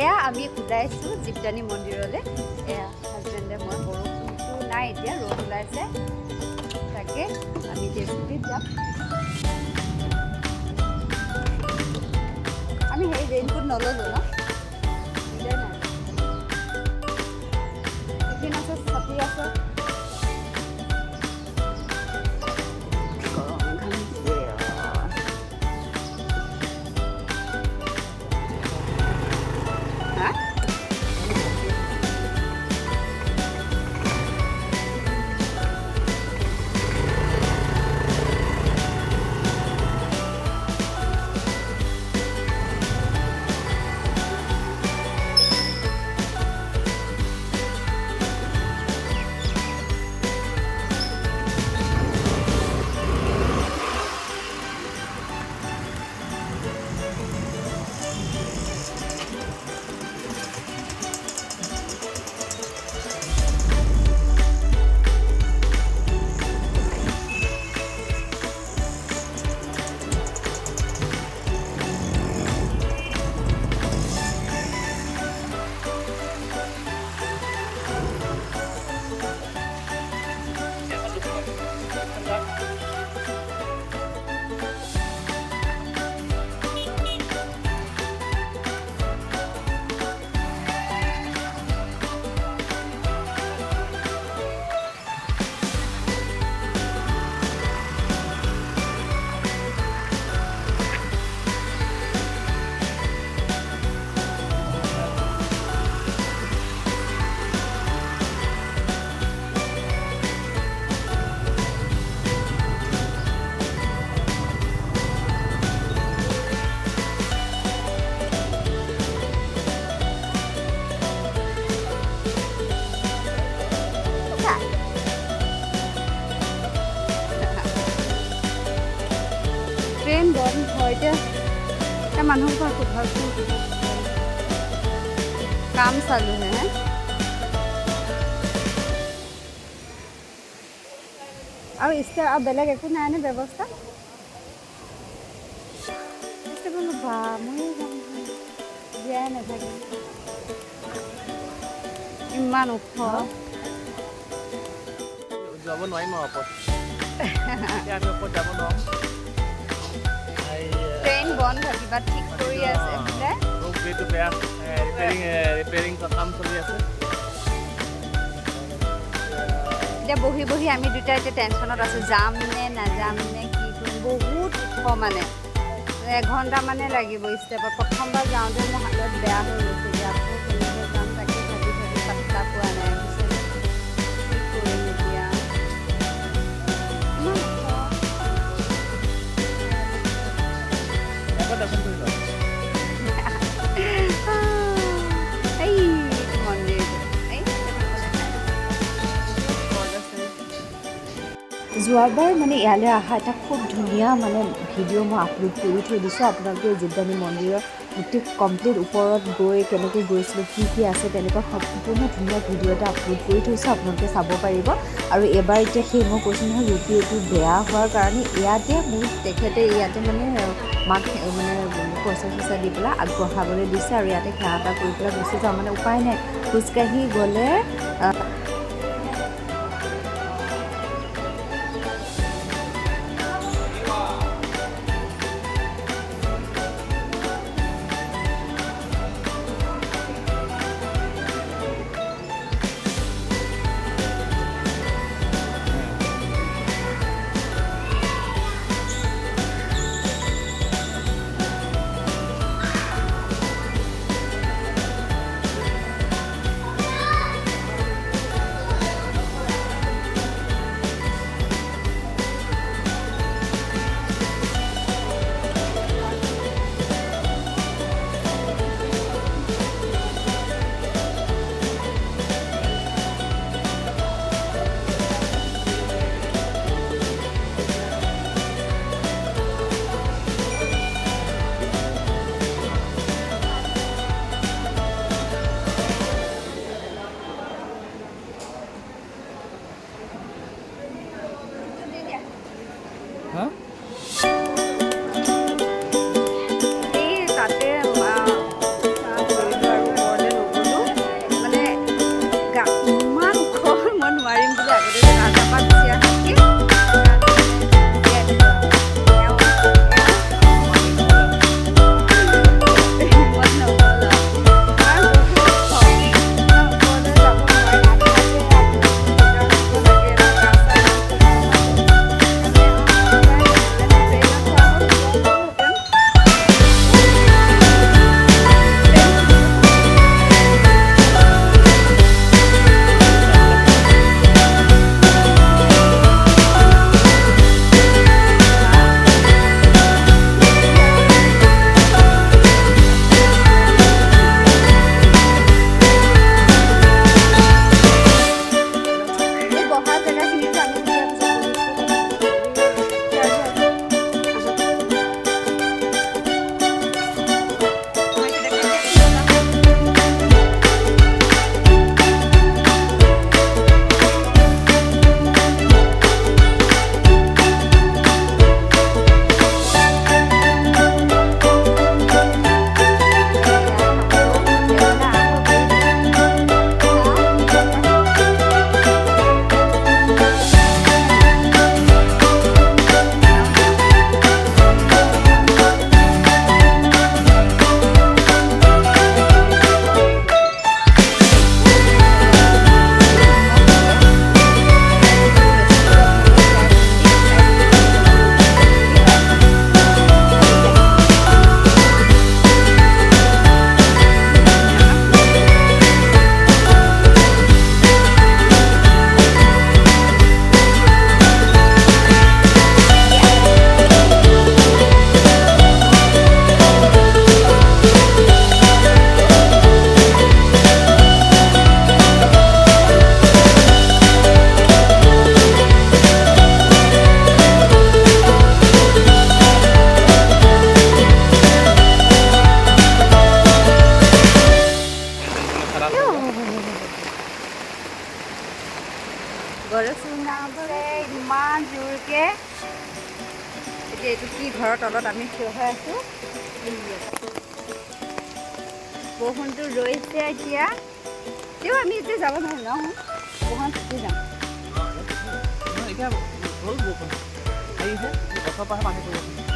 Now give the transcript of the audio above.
এয়া আমি ওলাইছোঁ জীবদানী মন্দিৰলৈ। এয়া হাজবেণ্ডে মই, বৰষুণটো নাই এতিয়া, ৰ'দ ওলাইছে। তাকে আমি জেচুপিত যাম। আমি সেই ৰেইনকোট নল'লোঁ ন? নাই টিফিন আছে, ছাতি আছে। ট্ৰেইন বন্ধ হয় এতিয়া মানুহৰ পৰা সোধকচোন কাম চালু হে আৰু ষ্টাৰ আৰু বেলেগ একো নাইনে ব্যৱস্থা বোলো বা ময়ো যাম জীয়াই নাথাকিম ইমান ওখ যাব নোৱাৰিম আৰু ওপৰত এতিয়া আমি ওপৰত যাব নোৱাৰোঁ ট্ৰেইন বন্ধ কিবা ঠিক কৰি আছে বোলে ৰোপৱেটো বেয়া ৰিপেয়াৰিং কাম চলি আছে এতিয়া বহি বহি আমি দুটা এতিয়া টেনশ্যনত আছোঁ যাম নে নাযাম নে কি কৰিম বহুত ওখ মানে এঘণ্টা মানে লাগিব ষ্টেপত প্ৰথমবাৰ যাওঁতে মোৰ হাতত বেয়া হৈ গৈছে এতিয়া আকৌ কেনেকৈ যাম তাকে ভাবি ভাবি পাত্তা পোৱা নাই কি কৰিম এতিয়া যোৱাবাৰ মানে ইয়ালৈ অহা এটা খুব ধুনীয়া মানে ভিডিঅ' মই আপলোড কৰি থৈ দিছোঁ আপোনালোকে জীবদানী মন্দিৰৰ গোটেই কমপ্লিট ওপৰত গৈ কেনেকৈ গৈছিলোঁ কি কি আছে তেনেকুৱা সম্পূৰ্ণ ধুনীয়া ভিডিঅ' এটা আপলোড কৰি থৈছোঁ আপোনালোকে চাব পাৰিব আৰু এবাৰ এতিয়া সেই মই কৈছোঁ নহয় ৰুটি এইটো বেয়া হোৱাৰ কাৰণে ইয়াতে মোক তেখেতে ইয়াতে মানে মাক মানে পইচা চইচা দি পেলাই আগবঢ়াবলৈ দিছে আৰু ইয়াতে সেৱা এটা কৰি পেলাই গুচি যাওঁ মানে উপায় নাই খোজকাঢ়ি গ'লে তলত আমি থিয় হৈ আছোঁ বৰষুণটো ৰৈছে এতিয়া তেও আমি এতিয়া যাব নোৱাৰোঁ ন বৰষুণ থাকি যাম এতিয়া হ'ল বৰষুণ আহিছে গছৰ পৰা পানী পৰিছে